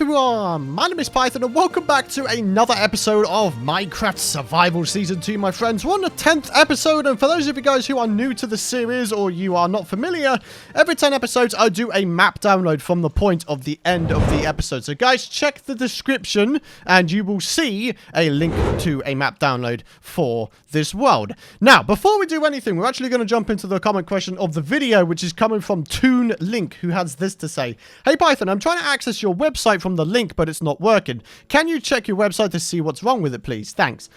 everyone, my name is Python and welcome back to another episode of Minecraft Survival Season 2, my friends. We're on the 10th episode, and for those of you guys who are new to the series or you are not familiar, every 10 episodes I do a map download from the point of the end of the episode. So guys, check the description and you will see a link to a map download for this world. Now, before we do anything, we're actually going to jump into the comment question of the video, which is coming from Toon Link, who has this to say. Hey Python, I'm trying to access your website from the link, but it's not working. Can you check your website to see what's wrong with it, please? Thanks.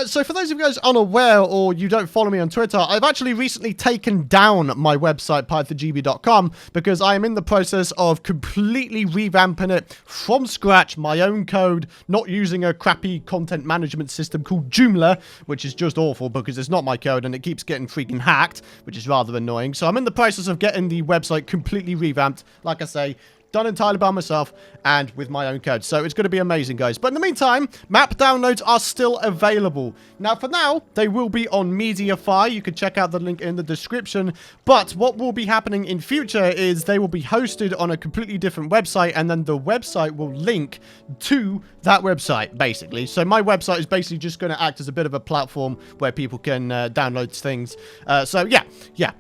So for those of you guys unaware or you don't follow me on Twitter, I've actually recently taken down my website, PythonGB.com, because I am in the process of completely revamping it from scratch, my own code, not using a crappy content management system called Joomla, which is just awful because it's not my code and it keeps getting freaking hacked, which is rather annoying. So I'm in the process of getting the website completely revamped, like I say, done entirely by myself and with my own code. So it's going to be amazing, guys. But in the meantime, map downloads are still available. Now, for now, they will be on Mediafire. You can check out the link in the description. But what will be happening in future is they will be hosted on a completely different website, and then the website will link to that website, basically. So my website is basically just going to act as a bit of a platform where people can download things. So yeah.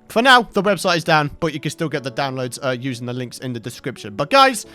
For now, the website is down, but you can still get the downloads using the links in the description. But guys,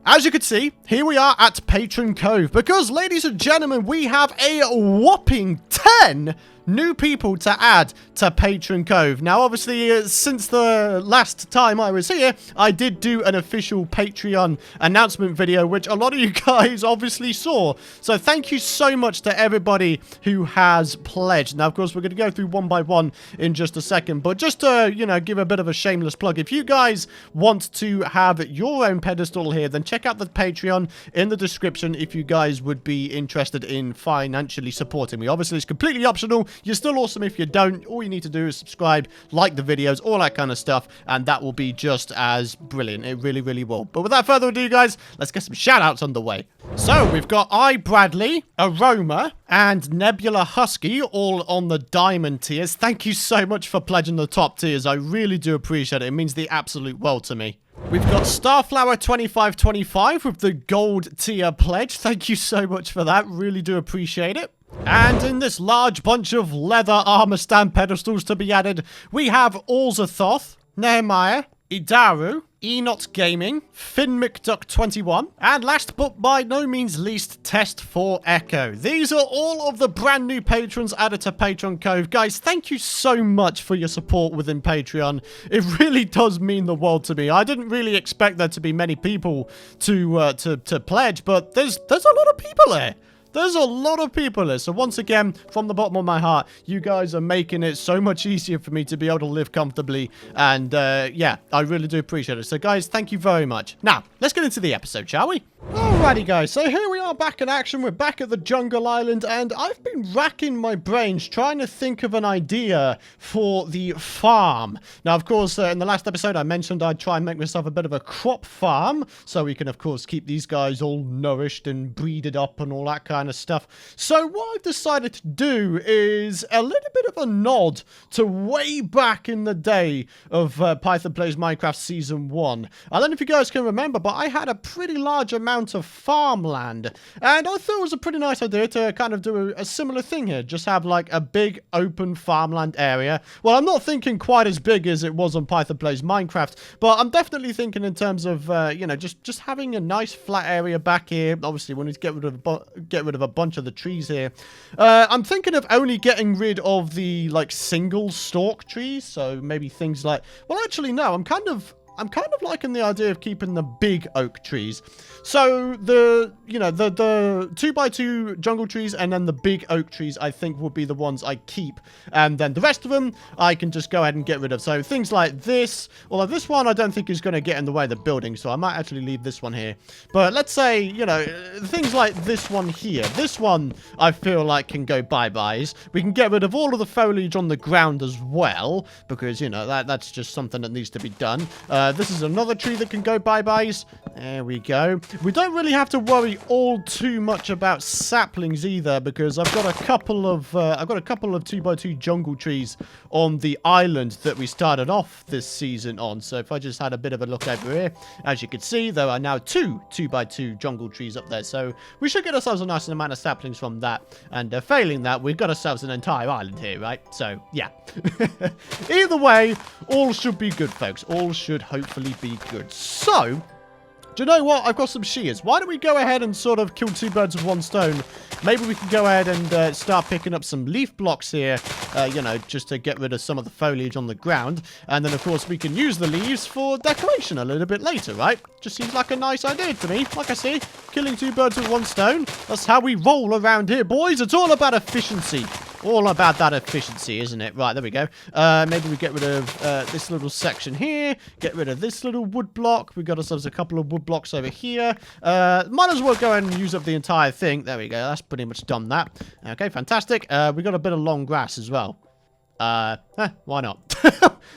as you can see, here we are at Patron Cove, because, ladies and gentlemen, we have a whopping 10 new people to add to Patron Cove. Now, obviously, since the last time I was here, I did do an official Patreon announcement video, which a lot of you guys obviously saw. So thank you so much to everybody who has pledged. Now, of course, we're going to go through one by one in just a second, but just to, you know, give a bit of a shameless plug, if you guys want to have your own pedestal here, then check out the Patreon in the description if you guys would be interested in financially supporting me. Obviously, it's completely optional. You're still awesome if you don't. All you need to do is subscribe, like the videos, all that kind of stuff, and that will be just as brilliant. It really, really will. But without further ado, guys, let's get some shout-outs underway. So, we've got Bradley, Aroma, and Nebula Husky, all on the diamond tiers. Thank you so much for pledging the top tiers. I really do appreciate it. It means the absolute world to me. We've got Starflower2525 with the gold tier pledge. Thank you so much for that. Really do appreciate it. And in this large bunch of leather armor stand pedestals to be added, we have Alzathoth, Nehemiah, Idaru, Enot Gaming, FinnMcDuck21, and last but by no means least, Test for Echo. These are all of the brand new patrons added to Patreon Cove. Guys, thank you so much for your support within Patreon. It really does mean the world to me. I didn't really expect there to be many people to pledge, but there's a lot of people there. There's a lot of people here. So once again, from the bottom of my heart, you guys are making it so much easier for me to be able to live comfortably. And yeah, I really do appreciate it. So guys, thank you very much. Now, let's get into the episode, shall we? Alrighty guys, so here we are back in action. We're back at the jungle island, and I've been racking my brains trying to think of an idea for the farm. Now, of course, in the last episode I mentioned I'd try and make myself a bit of a crop farm, so we can of course keep these guys all nourished and breeded up and all that kind of stuff. So what I've decided to do is a little bit of a nod to way back in the day of Python Plays Minecraft Season 1. I don't know if you guys can remember, but I had a pretty large amount of farmland, and I thought it was a pretty nice idea to kind of do a similar thing here. Just have like a big open farmland area. Well, I'm not thinking quite as big as it was on Python Plays Minecraft, but I'm definitely thinking in terms of you know, just having a nice flat area back here. Obviously we need to get rid of a bunch of the trees here. I'm thinking of only getting rid of the like single stalk trees, so maybe things like, well, actually no, I'm kind of liking the idea of keeping the big oak trees. So the 2x2 jungle trees and then the big oak trees, I think will be the ones I keep. And then the rest of them, I can just go ahead and get rid of. So things like this, although this one I don't think is going to get in the way of the building, so I might actually leave this one here. But let's say, you know, things like this one here. This one I feel like can go bye-byes. We can get rid of all of the foliage on the ground as well, because, you know, that's just something that needs to be done. This is another tree that can go bye-byes. There we go. We don't really have to worry all too much about saplings either, because I've got a couple of 2x2 jungle trees on the island that we started off this season on. So if I just had a bit of a look over here, as you can see, there are now 2x2 jungle trees up there. So we should get ourselves a nice amount of saplings from that. And failing that, we've got ourselves an entire island here, right? So yeah. Either way, all should be good, folks. All should hopefully be good. So, do you know what? I've got some shears. Why don't we go ahead and sort of kill two birds with one stone? Maybe we can go ahead and start picking up some leaf blocks here, you know, just to get rid of some of the foliage on the ground. And then, of course, we can use the leaves for decoration a little bit later, right? Just seems like a nice idea to me. Like I say, killing two birds with one stone. That's how we roll around here, boys. It's all about efficiency. All about that efficiency, isn't it? Right, there we go. Maybe we get rid of this little section here. Get rid of this little wood block. We've got ourselves a couple of wood blocks over here. Might as well go ahead and use up the entire thing. There we go. That's pretty much done that. Okay, fantastic. We got a bit of long grass as well. Why not?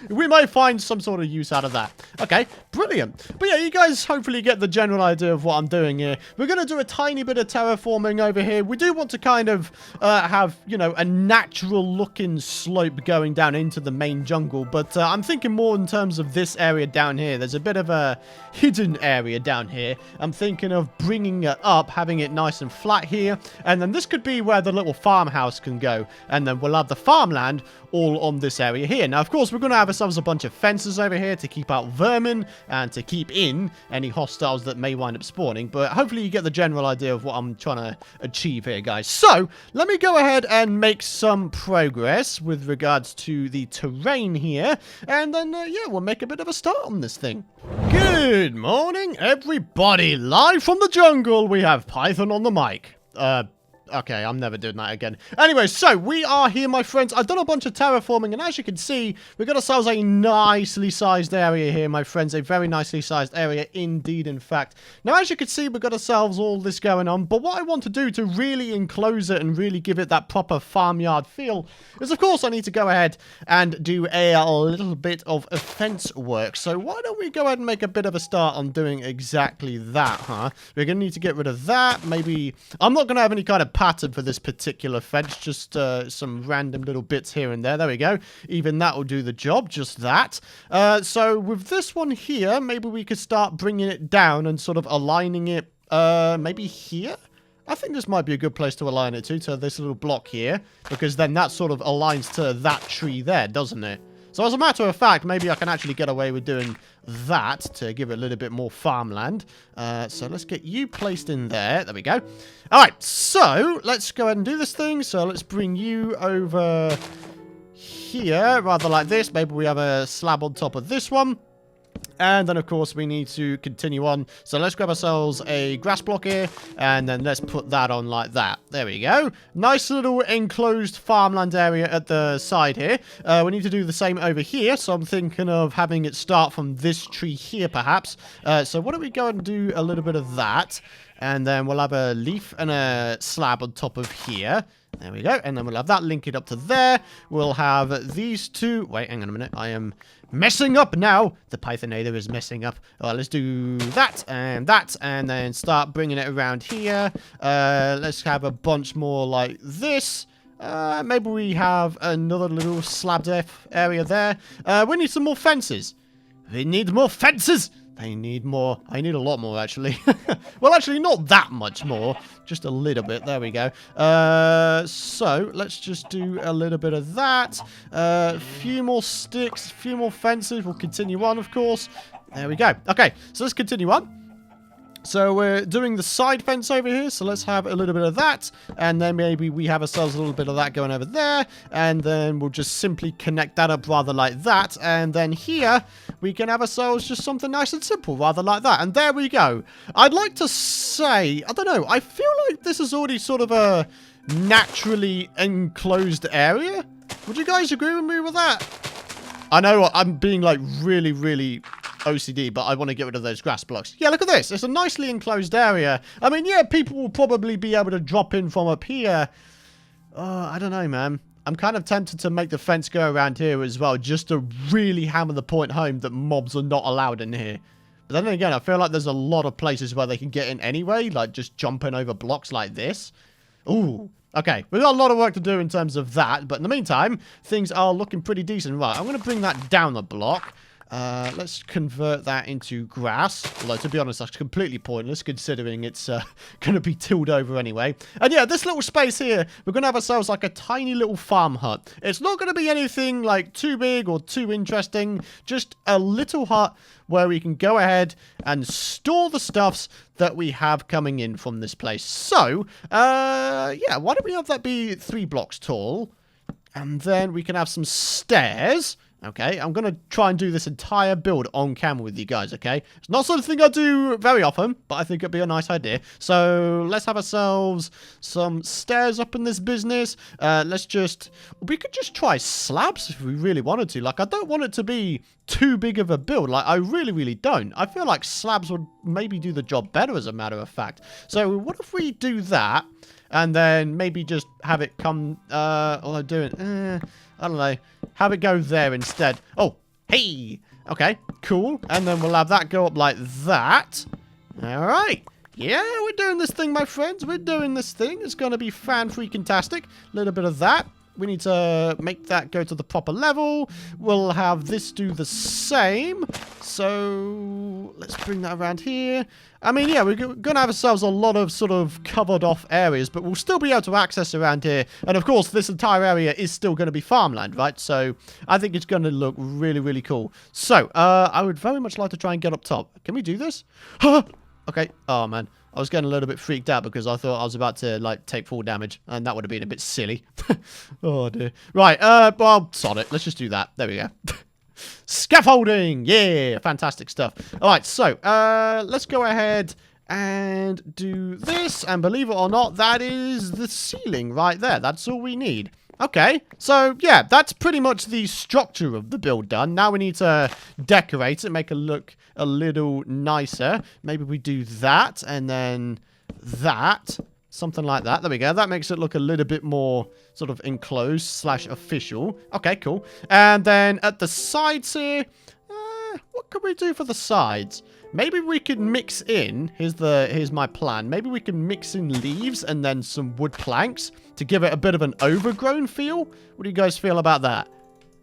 We might find some sort of use out of that. Okay, brilliant. But yeah, you guys hopefully get the general idea of what I'm doing here. We're going to do a tiny bit of terraforming over here. We do want to kind of have, you know, a natural looking slope going down into the main jungle. But I'm thinking more in terms of this area down here. There's a bit of a hidden area down here. I'm thinking of bringing it up, having it nice and flat here. And then this could be where the little farmhouse can go. And then we'll have the farmland all on this area here. Now, of course, we're going to have ourselves a bunch of fences over here to keep out vermin and to keep in any hostiles that may wind up spawning. But hopefully you get the general idea of what I'm trying to achieve here, guys. So, let me go ahead and make some progress with regards to the terrain here. And then, yeah, we'll make a bit of a start on this thing. Good morning, everybody. Live from the jungle, we have Python on the mic. Okay, I'm never doing that again. Anyway, so we are here, my friends. I've done a bunch of terraforming, and as you can see, we've got ourselves a nicely sized area here, my friends. A very nicely sized area indeed, in fact. Now, as you can see, we've got ourselves all this going on, but what I want to do to really enclose it and really give it that proper farmyard feel is, of course, I need to go ahead and do a little bit of fence work. So why don't we go ahead and make a bit of a start on doing exactly that, huh? We're going to need to get rid of that. Maybe I'm not going to have any kind of pattern for this particular fence, just some random little bits here and there. There we go. Even that will do the job, just that. So with this one here, maybe we could start bringing it down and sort of aligning it maybe here. I think this might be a good place to align it to this little block here, because then that sort of aligns to that tree there, doesn't it? So as a matter of fact, maybe I can actually get away with doing that to give it a little bit more farmland. So let's get you placed in there. There we go. All right, so let's go ahead and do this thing. So let's bring you over here, rather like this. Maybe we have a slab on top of this one. And then, of course, we need to continue on. So let's grab ourselves a grass block here, and then let's put that on like that. There we go. Nice little enclosed farmland area at the side here. We need to do the same over here, so I'm thinking of having it start from this tree here, perhaps. So why don't we go and do a little bit of that, and then we'll have a leaf and a slab on top of here. There we go. And then we'll have that link it up to there. We'll have these two. Wait, hang on a minute. I am messing up now. The Pythonator is messing up. All right, let's do that, and then start bringing it around here. Let's have a bunch more like this. Maybe we have another little slab area there. We need some more fences. We need more fences. I need more. I need a lot more, actually. Well, actually, not that much more. Just a little bit. There we go. So, let's just do a little bit of that. A few more sticks. A few more fences. We'll continue on, of course. There we go. Okay, so let's continue on. So we're doing the side fence over here, so let's have a little bit of that, and then maybe we have ourselves a little bit of that going over there, and then we'll just simply connect that up rather like that, and then here we can have ourselves just something nice and simple rather like that, and there we go. I'd like to say, I don't know, I feel like this is already sort of a naturally enclosed area. Would you guys agree with me with that? I know I'm being like really OCD, but I want to get rid of those grass blocks. Yeah, look at this. It's a nicely enclosed area. I mean, yeah, people will probably be able to drop in from up here. I don't know, man. I'm kind of tempted to make the fence go around here as well, just to really hammer the point home that mobs are not allowed in here. But then again, I feel like there's a lot of places where they can get in anyway, like just jumping over blocks like this. Ooh. Okay, we've got a lot of work to do in terms of that, but in the meantime, things are looking pretty decent. Right, I'm going to bring that down a block. Let's convert that into grass. Although, to be honest, that's completely pointless considering it's going to be tilled over anyway. And yeah, this little space here, we're going to have ourselves like a tiny little farm hut. It's not going to be anything like too big or too interesting. Just a little hut where we can go ahead and store the stuffs that we have coming in from this place. So, yeah, why don't we have that be 3 blocks tall? And then we can have some stairs. Okay, I'm going to try and do this entire build on camera with you guys, okay? It's not something I do very often, but I think it'd be a nice idea. So, let's have ourselves some stairs up in this business. We could just try slabs if we really wanted to. Like, I don't want it to be too big of a build. Like, I really, really don't. I feel like slabs would maybe do the job better, as a matter of fact. So, what if we do that, and then maybe just have it come, although doing, I don't know. Have it go there instead. Oh, hey. Okay, cool. And then we'll have that go up like that. All right. Yeah, we're doing this thing, my friends. We're doing this thing. It's going to be fan-freaking-tastic. A little bit of that. We need to make that go to the proper level. We'll have this do the same. So, let's bring that around here. I mean, yeah, we're going to have ourselves a lot of sort of covered off areas, but we'll still be able to access around here. And of course, this entire area is still going to be farmland, right? So, I think it's going to look really, really cool. So, I would very much like to try and get up top. Can we do this? Okay. Oh, man. I was getting a little bit freaked out because I thought I was about to, like, take full damage. And that would have been a bit silly. Oh, dear. Right. Well, sod it. Let's just do that. There we go. Scaffolding. Yeah. Fantastic stuff. All right. So, let's go ahead and do this. And believe it or not, that is the ceiling right there. That's all we need. Okay, so yeah, that's pretty much the structure of the build done. Now we need to decorate it, make it look a little nicer. Maybe we do that, and then that. Something like that. There we go. That makes it look a little bit more sort of enclosed / official. Okay, cool. And then at the sides here, what could we do for the sides? Maybe we could mix in, here's my plan. Maybe we can mix in leaves and then some wood planks to give it a bit of an overgrown feel. What do you guys feel about that?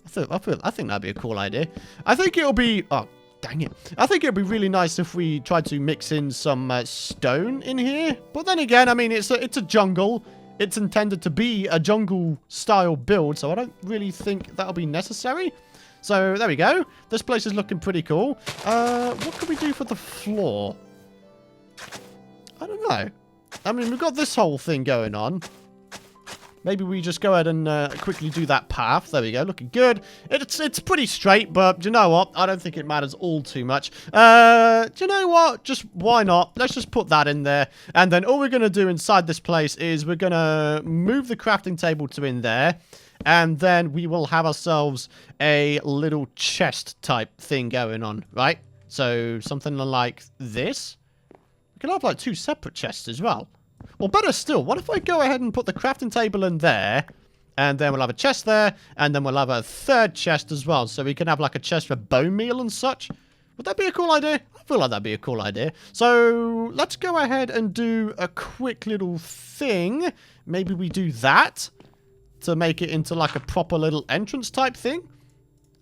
I think that'd be a cool idea. I think it'll be, oh, dang it. I think it'd be really nice if we tried to mix in some stone in here. But then again, I mean, it's a jungle. It's intended to be a jungle style build, so I don't really think that'll be necessary. So, there we go. This place is looking pretty cool. What can we do for the floor? I don't know. I mean, we've got this whole thing going on. Maybe we just go ahead and quickly do that path. There we go. Looking good. It's pretty straight, but do you know what? I don't think it matters all too much. Do you know what? Just why not? Let's just put that in there. And then all we're going to do inside this place is we're going to move the crafting table to in there. And then we will have ourselves a little chest type thing going on, right? So something like this. We can have like 2 separate chests as well. Or better still, what if I go ahead and put the crafting table in there, and then we'll have a chest there, and then we'll have a 3rd chest as well. So we can have like a chest for bone meal and such. Would that be a cool idea? I feel like that'd be a cool idea. So let's go ahead and do a quick little thing. Maybe we do that to make it into like a proper little entrance type thing.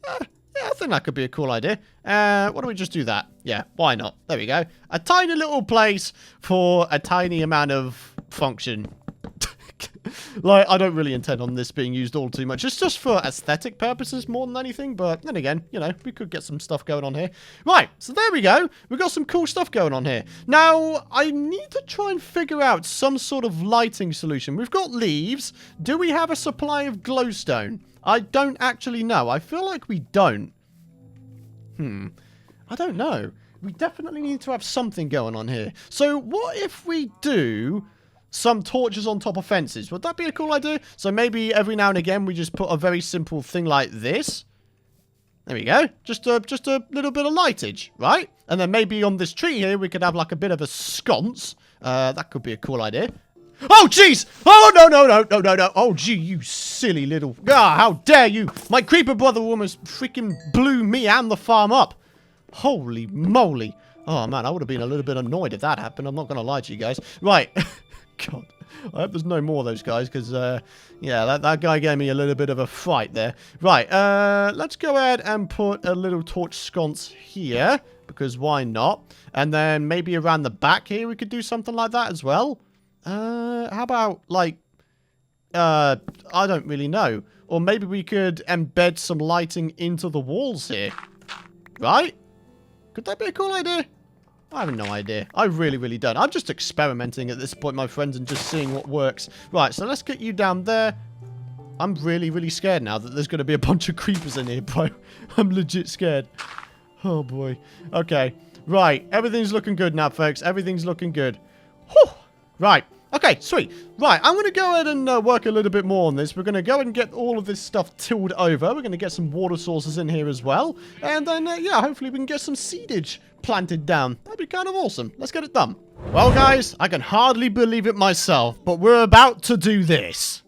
Yeah, I think that could be a cool idea. Why don't we just do that? Yeah, why not? There we go. A tiny little place for a tiny amount of function. Like, I don't really intend on this being used all too much. It's just for aesthetic purposes more than anything. But then again, you know, we could get some stuff going on here. Right, so there we go. We've got some cool stuff going on here. Now, I need to try and figure out some sort of lighting solution. We've got leaves. Do we have a supply of glowstone? I don't actually know. I feel like we don't. I don't know. We definitely need to have something going on here. So what if we do some torches on top of fences? Would that be a cool idea? So maybe every now and again we just put a very simple thing like this. There we go. Just a little bit of lightage, right? And then maybe on this tree here we could have like a bit of a sconce. That could be a cool idea. Oh, jeez! Oh, no. Oh, gee, you silly little... Ah, how dare you! My creeper brother almost freaking blew me and the farm up. Holy moly. Oh, man, I would have been a little bit annoyed if that happened. I'm not going to lie to you guys. Right. God. I hope there's no more of those guys, because, yeah, that guy gave me a little bit of a fright there. Right, let's go ahead and put a little torch sconce here, because why not? And then maybe around the back here we could do something like that as well. How about, like, I don't really know. Or maybe we could embed some lighting into the walls here. Right? Could that be a cool idea? I have no idea. I really, really don't. I'm just experimenting at this point, my friends, and just seeing what works. Right, so let's get you down there. I'm really, really scared now that there's going to be a bunch of creepers in here, bro. I'm legit scared. Oh, boy. Okay. Right. Everything's looking good now, folks. Everything's looking good. Whew. Right. Okay, sweet. Right, I'm going to go ahead and work a little bit more on this. We're going to go and get all of this stuff tilled over. We're going to get some water sources in here as well. And then, yeah, hopefully we can get some seedage planted down. That'd be kind of awesome. Let's get it done. Well, guys, I can hardly believe it myself, but we're about to do this.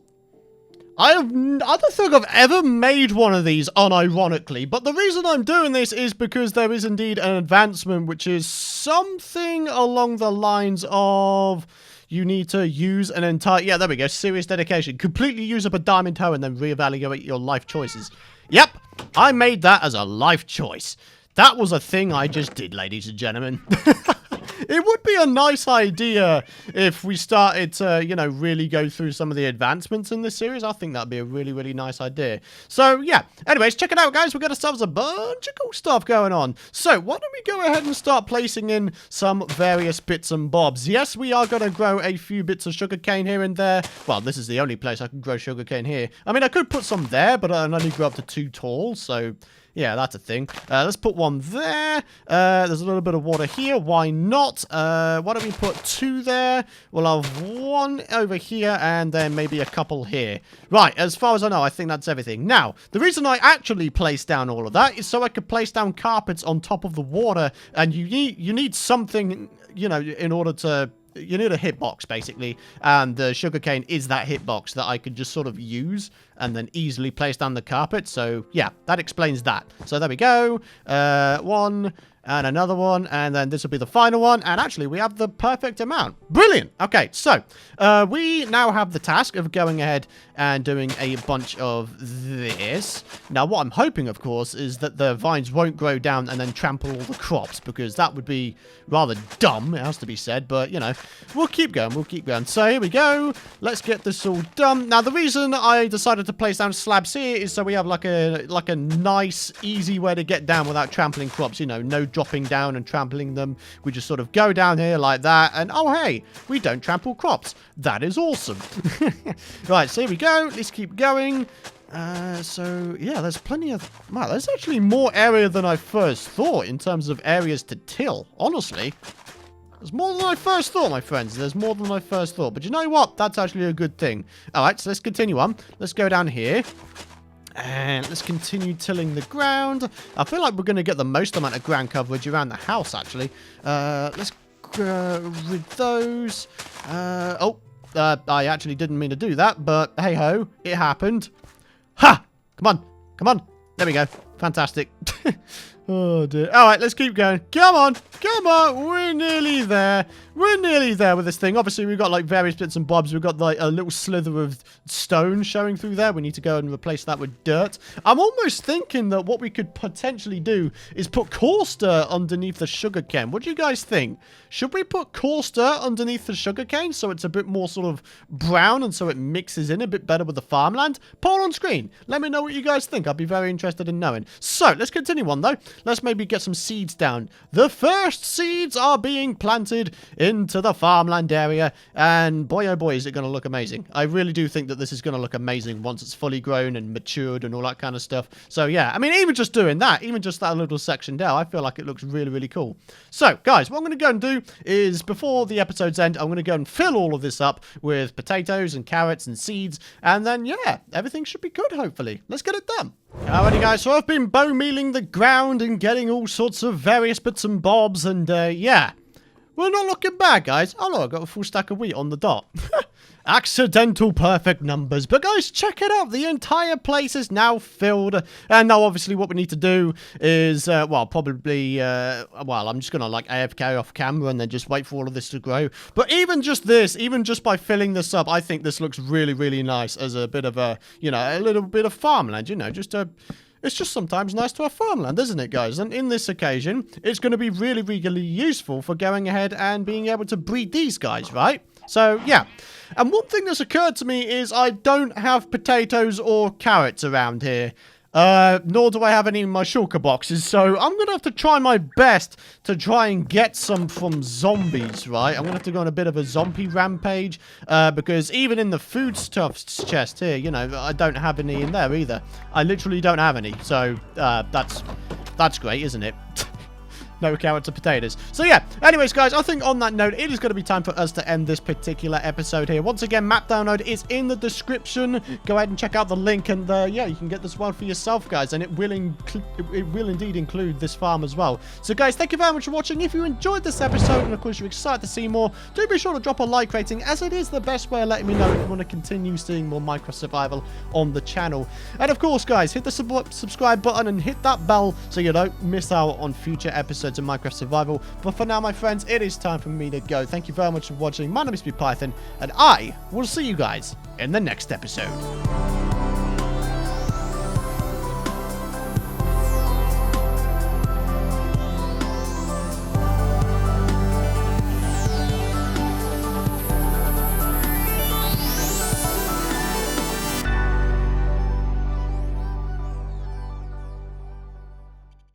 I don't think I've ever made one of these unironically, but the reason I'm doing this is because there is indeed an advancement, which is something along the lines of... You need to use an entire... Yeah, there we go. Serious dedication. Completely use up a diamond hoe and then reevaluate your life choices. Yep. I made that as a life choice. That was a thing I just did, ladies and gentlemen. It would be a nice idea if we started to, you know, really go through some of the advancements in this series. I think that'd be a really, really nice idea. So, yeah. Anyways, check it out, guys. We've got ourselves a bunch of cool stuff going on. So, why don't we go ahead and start placing in some various bits and bobs. Yes, we are going to grow a few bits of sugarcane here and there. Well, this is the only place I can grow sugarcane here. I mean, I could put some there, but I only grow up to 2 tall, so... Yeah, that's a thing. Let's put one there. There's a little bit of water here. Why not? Why don't we put 2 there? We'll have 1 over here and then maybe a couple here. Right, as far as I know, I think that's everything. Now, the reason I actually placed down all of that is so I could place down carpets on top of the water. And you need something, you know, in order to... You need a hitbox, basically, and the sugarcane is that hitbox that I could just sort of use and then easily place down the carpet. So, yeah, that explains that. So, there we go. 1 and another one, and then this will be the final one, and actually, we have the perfect amount. Brilliant! Okay, so, we now have the task of going ahead and doing a bunch of this. Now, what I'm hoping, of course, is that the vines won't grow down and then trample all the crops, because that would be rather dumb, it has to be said, but, you know, we'll keep going, we'll keep going. So, here we go. Let's get this all done. Now, the reason I decided to place down slabs here is so we have like a nice, easy way to get down without trampling crops, you know, no dropping down and trampling them. We just sort of go down here like that, and oh, hey, we don't trample crops. That is awesome. Right, so here we go. Let's keep going. So, yeah, there's plenty of... Wow, there's actually more area than I first thought in terms of areas to till, honestly. There's more than I first thought, my friends. There's more than I first thought. But you know what? That's actually a good thing. All right, so let's continue on. Let's go down here. And let's continue tilling the ground. I feel like we're going to get the most amount of ground coverage around the house, actually. Let's rid those. I actually didn't mean to do that, but hey-ho, it happened. Ha! Come on. Come on. There we go. Fantastic. Oh, dear. All right, let's keep going. Come on. Come on. We're nearly there. We're nearly there with this thing. Obviously, we've got, like, various bits and bobs. We've got, like, a little slither of stone showing through there. We need to go and replace that with dirt. I'm almost thinking that what we could potentially do is put coarse dirt underneath the sugarcane. What do you guys think? Should we put coarse dirt underneath the sugarcane so it's a bit more sort of brown and so it mixes in a bit better with the farmland? Poll on screen. Let me know what you guys think. I'd be very interested in knowing. So, let's continue on, though. Let's maybe get some seeds down. The first seeds are being planted into the farmland area, and boy oh boy is it going to look amazing. I really do think that this is going to look amazing once it's fully grown and matured and all that kind of stuff. So yeah, I mean, even just doing that, even just that little section there, I feel like it looks really, really cool. So guys, what I'm going to go and do is before the episode's end, I'm going to go and fill all of this up with potatoes and carrots and seeds, and then yeah, everything should be good, hopefully. Let's get it done. Alrighty guys, so I've been bone mealing the ground and getting all sorts of various bits and bobs, and yeah, we're not looking bad, guys. Oh look, I've got a full stack of wheat on the dot. accidental perfect numbers. But guys, check it out. The entire place is now filled. And now obviously what we need to do is, well, probably, well, I'm just going to like AFK off camera and then just wait for all of this to grow. But even just this, even just by filling this up, I think this looks really, really nice as a bit of a, you know, a little bit of farmland, you know, just a... It's just sometimes nice to have farmland, isn't it, guys? And in this occasion, it's going to be really, really useful for going ahead and being able to breed these guys, right? So, yeah. And one thing that's occurred to me is I don't have potatoes or carrots around here. Nor do I have any in my shulker boxes, so I'm gonna have to try my best to try and get some from zombies, right? I'm gonna have to go on a bit of a zombie rampage, because even in the foodstuffs chest here, you know, I don't have any in there either. I literally don't have any, so, that's great, isn't it? No carrots or potatoes. So yeah, anyways guys, I think on that note, it is going to be time for us to end this particular episode here. Once again, map download is in the description. Go ahead and check out the link, and yeah, you can get this one for yourself, guys, and it will indeed include this farm as well. So guys, thank you very much for watching. If you enjoyed this episode, and of course you're excited to see more, do be sure to drop a like rating, as it is the best way of letting me know if you want to continue seeing more Minecraft Survival on the channel. And of course, guys, hit the subscribe button and hit that bell so you don't miss out on future episodes of Minecraft Survival. But for now, my friends, it is time for me to go. Thank you very much for watching. My name is Python, and I will see you guys in the next episode.